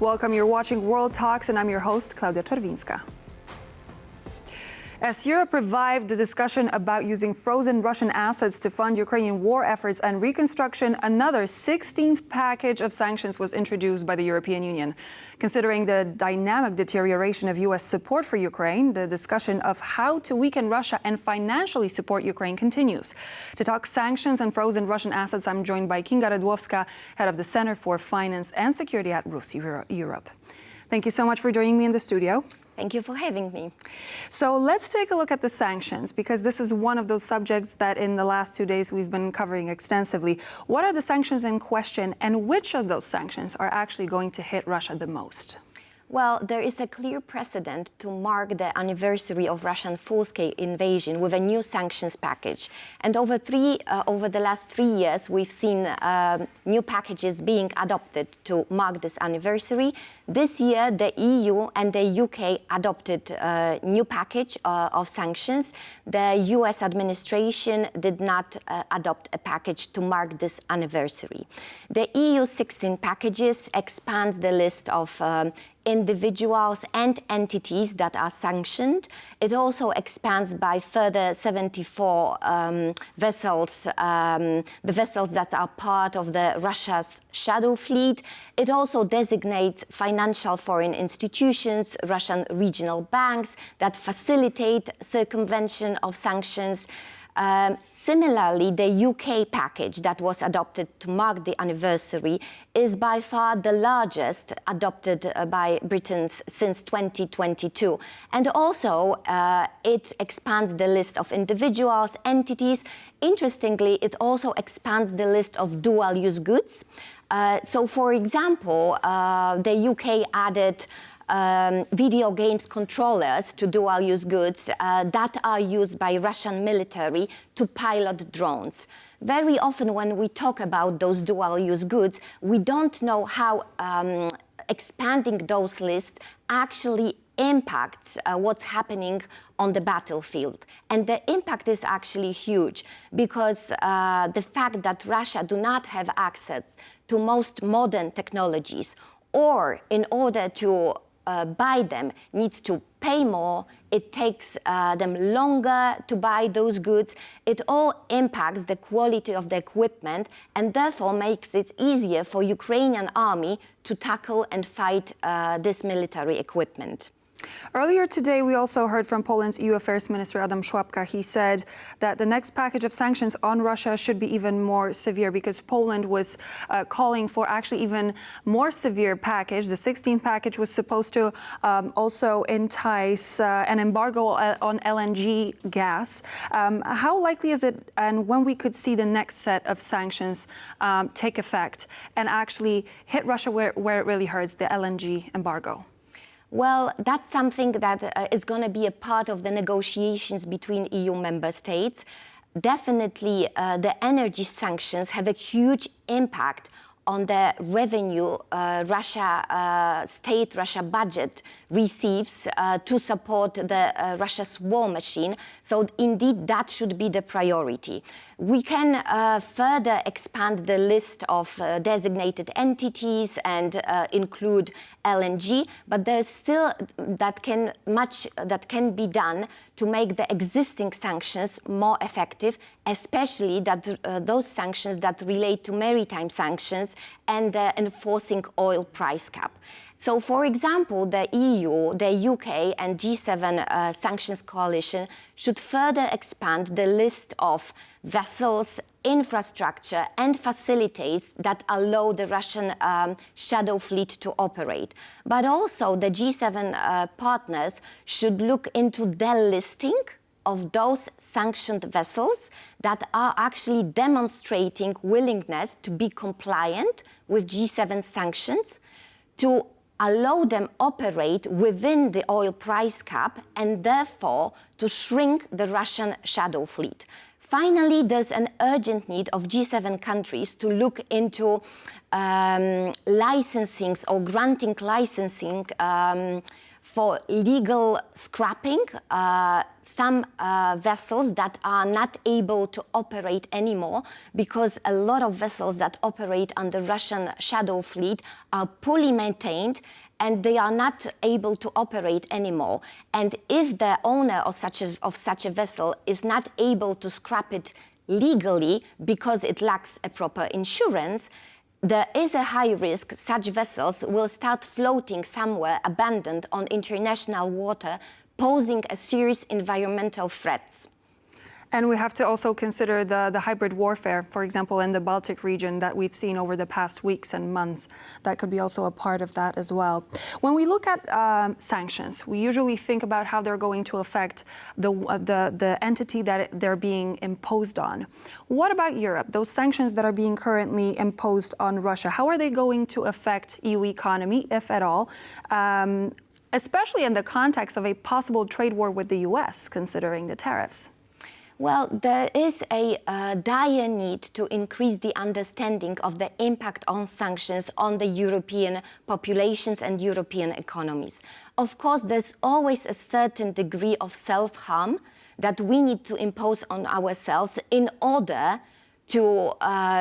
Welcome, you're watching World Talks, and I'm your host, Klaudia Czerwińska. As Europe revived the discussion about using frozen Russian assets to fund Ukrainian war efforts and reconstruction, another 16th package of sanctions was introduced by the European Union. Considering the dynamic deterioration of U.S. support for Ukraine, the discussion of how to weaken Russia and financially support Ukraine continues. To talk sanctions and frozen Russian assets, I'm joined by Kinga Redłowska, head of the Center for Finance and Security at Rus Europe. Thank you so much for joining me in the studio. Thank you for having me. So let's take a look at the sanctions, because this is one of those subjects that in the last 2 days we've been covering extensively. What are the sanctions in question, and which of those sanctions are actually going to hit Russia the most? Well, there is a clear precedent to mark the anniversary of Russian full-scale invasion with a new sanctions package. And over the last 3 years, we've seen new packages being adopted to mark this anniversary. This year, the EU and the UK adopted a new package of sanctions. The US administration did not adopt a package to mark this anniversary. The EU's 16 packages expands the list of individuals and entities that are sanctioned. It also expands by further 74 vessels, the vessels that are part of Russia's shadow fleet. It also designates financial foreign institutions, Russian regional banks that facilitate circumvention of sanctions. Similarly, the UK package that was adopted to mark the anniversary is by far the largest adopted by Britain since 2022. And also, it expands the list of individuals, entities. Interestingly, it also expands the list of dual-use goods. So, for example, the UK added video games controllers to dual-use goods that are used by Russian military to pilot drones. Very often when we talk about those dual-use goods, we don't know how expanding those lists actually impacts what's happening on the battlefield. And the impact is actually huge, because the fact that Russia do not have access to most modern technologies, or in order to buy them, needs to pay more, it takes them longer to buy those goods. It all impacts the quality of the equipment, and therefore makes it easier for Ukrainian army to tackle and fight this military equipment. Earlier today, we also heard from Poland's EU Affairs Minister Adam Szłapka. He said that the next package of sanctions on Russia should be even more severe, because Poland was calling for actually even more severe package. The 16th package was supposed to also entice an embargo on LNG gas. How likely is it, and when we could see the next set of sanctions take effect and actually hit Russia where it really hurts, the LNG embargo? Well, that's something that is going to be a part of the negotiations between EU member states. Definitely, the energy sanctions have a huge impact on the revenue Russia budget receives to support Russia's war machine. So indeed, that should be the priority. We can further expand the list of designated entities and include LNG, but there's still that can be done to make the existing sanctions more effective, especially those sanctions that relate to maritime sanctions and enforcing oil price cap. So, for example, the EU, the UK and G7 sanctions coalition should further expand the list of vessels, infrastructure and facilities that allow the Russian shadow fleet to operate. But also the G7 partners should look into delisting of those sanctioned vessels that are actually demonstrating willingness to be compliant with G7 sanctions, to allow them operate within the oil price cap, and therefore to shrink the Russian shadow fleet. Finally, there's an urgent need of G7 countries to look into licensing or granting licensing for legal scrapping some vessels that are not able to operate anymore, because a lot of vessels that operate under Russian shadow fleet are poorly maintained and they are not able to operate anymore. And if the owner of such a vessel is not able to scrap it legally because it lacks a proper insurance, there is a high risk such vessels will start floating somewhere abandoned on international water, posing a serious environmental threats. And we have to also consider the hybrid warfare, for example, in the Baltic region that we've seen over the past weeks and months. That could be also a part of that as well. When we look at sanctions, we usually think about how they're going to affect the entity that they're being imposed on. What about Europe? Those sanctions that are being currently imposed on Russia, how are they going to affect EU economy, if at all? Especially in the context of a possible trade war with the US, considering the tariffs. Well, there is a dire need to increase the understanding of the impact on sanctions on the European populations and European economies. Of course, there's always a certain degree of self-harm that we need to impose on ourselves in order to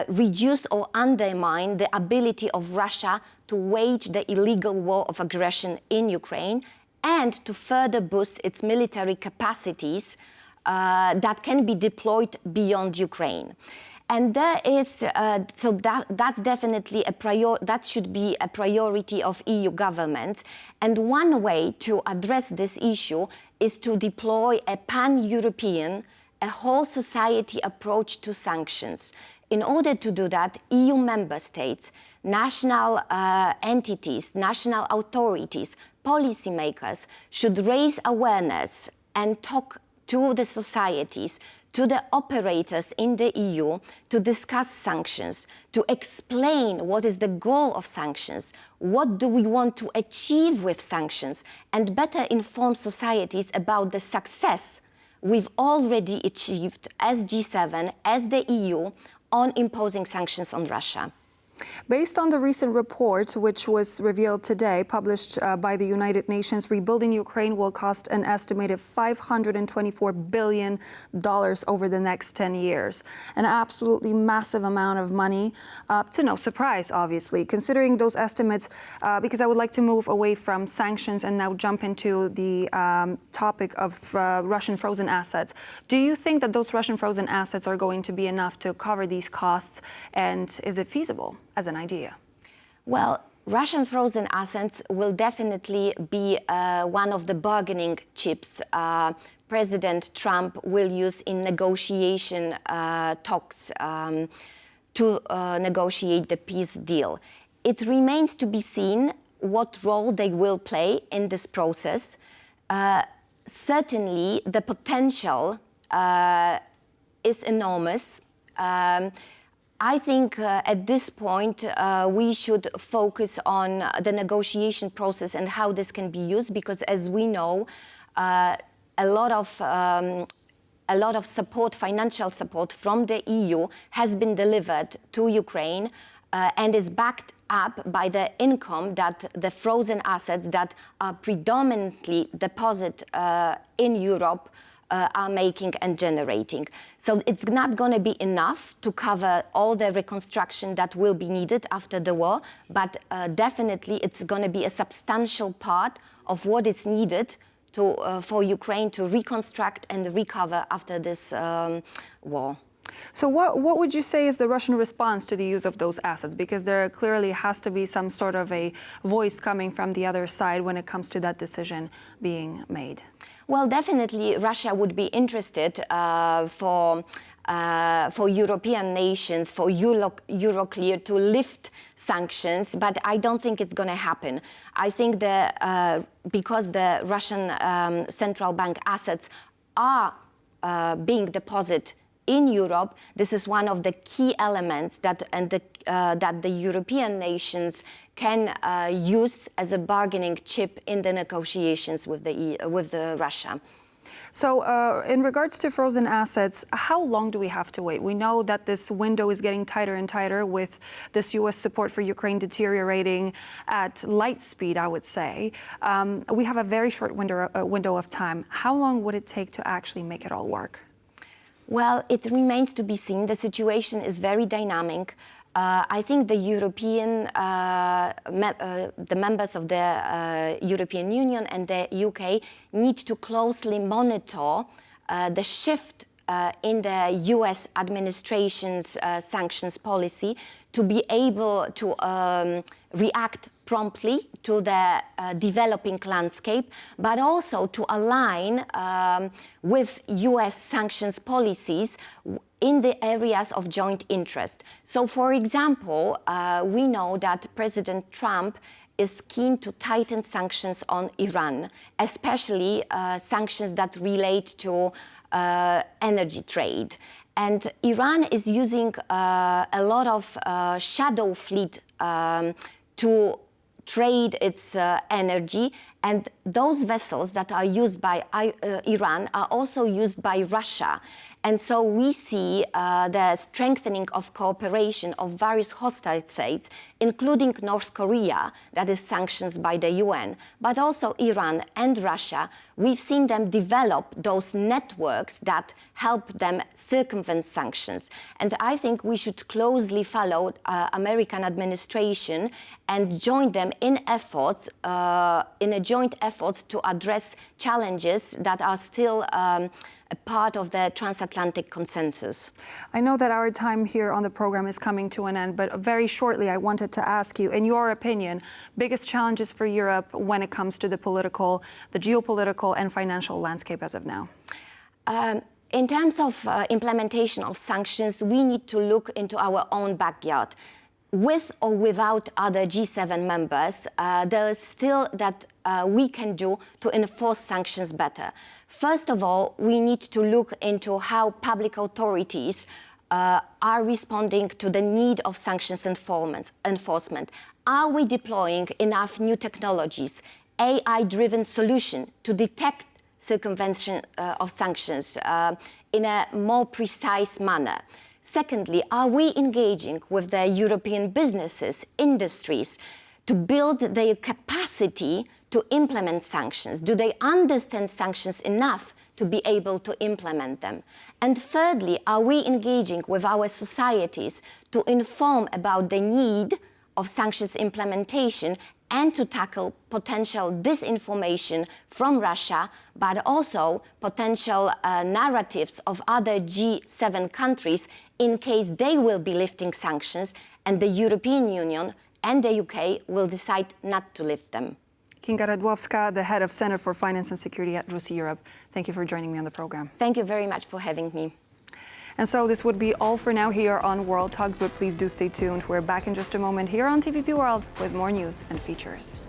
reduce or undermine the ability of Russia to wage the illegal war of aggression in Ukraine and to further boost its military capacities that can be deployed beyond Ukraine. And there is, so that's definitely that should be a priority of EU governments. And one way to address this issue is to deploy a pan-European, a whole society approach to sanctions. In order to do that, EU member states, national entities, national authorities, policymakers should raise awareness and talk to the societies, to the operators in the EU, to discuss sanctions, to explain what is the goal of sanctions, what do we want to achieve with sanctions, and better inform societies about the success we've already achieved as G7, as the EU, on imposing sanctions on Russia. Based on the recent report, which was revealed today, published by the United Nations, rebuilding Ukraine will cost an estimated $524 billion over the next 10 years. An absolutely massive amount of money, to no surprise, obviously, considering those estimates, because I would like to move away from sanctions and now jump into the topic of Russian frozen assets. Do you think that those Russian frozen assets are going to be enough to cover these costs, and is it feasible as an idea? Well, Russian frozen assets will definitely be one of the bargaining chips President Trump will use in negotiation talks to negotiate the peace deal. It remains to be seen what role they will play in this process. Certainly, the potential is enormous. I think at this point we should focus on the negotiation process and how this can be used, because as we know, a lot of support, financial support from the EU has been delivered to Ukraine and is backed up by the income that the frozen assets that are predominantly deposited in Europe are making and generating. So it's not going to be enough to cover all the reconstruction that will be needed after the war, but definitely it's going to be a substantial part of what is needed for Ukraine to reconstruct and recover after this war. So what would you say is the Russian response to the use of those assets? Because there clearly has to be some sort of a voice coming from the other side when it comes to that decision being made. Well, definitely Russia would be interested for European nations, for Euroclear to lift sanctions, but I don't think it's going to happen. I think because the Russian central bank assets are being deposited in Europe, this is one of the key elements that the European nations can use as a bargaining chip in the negotiations with Russia. So in regards to frozen assets, how long do we have to wait? We know that this window is getting tighter and tighter with this U.S. support for Ukraine deteriorating at light speed, I would say. We have a very short window of time. How long would it take to actually make it all work? Well, it remains to be seen. The situation is very dynamic. I think the the members of the European Union and the UK need to closely monitor the shift in the US administration's sanctions policy to be able to react promptly to the developing landscape, but also to align with US sanctions policies in the areas of joint interest. So, for example, we know that President Trump is keen to tighten sanctions on Iran, especially sanctions that relate to energy trade. And Iran is using a lot of shadow fleet to trade its energy, and those vessels that are used by Iran are also used by Russia. And so we see the strengthening of cooperation of various hostile states, including North Korea, that is sanctioned by the UN, but also Iran and Russia. We've seen them develop those networks that help them circumvent sanctions. And I think we should closely follow American administration and join them in efforts, in a joint effort to address challenges that are still a part of the transatlantic consensus. I know that our time here on the program is coming to an end, but very shortly I wanted to ask you, in your opinion, biggest challenges for Europe when it comes to the political, the geopolitical and financial landscape as of now? In terms of implementation of sanctions, we need to look into our own backyard. With or without other G7 members, there is still that we can do to enforce sanctions better. First of all, we need to look into how public authorities are responding to the need of sanctions enforcement. Are we deploying enough new technologies, AI-driven solution to detect circumvention of sanctions in a more precise manner? Secondly, are we engaging with the European businesses, industries, to build their capacity to implement sanctions? Do they understand sanctions enough to be able to implement them? And thirdly, are we engaging with our societies to inform about the need of sanctions implementation and to tackle potential disinformation from Russia, but also potential narratives of other G7 countries in case they will be lifting sanctions and the European Union and the UK will decide not to lift them. Kinga Redłowska, the head of Center for Finance and Security at RUSI Europe. Thank you for joining me on the program. Thank you very much for having me. And so this would be all for now here on World Talks, but please do stay tuned. We're back in just a moment here on TVP World with more news and features.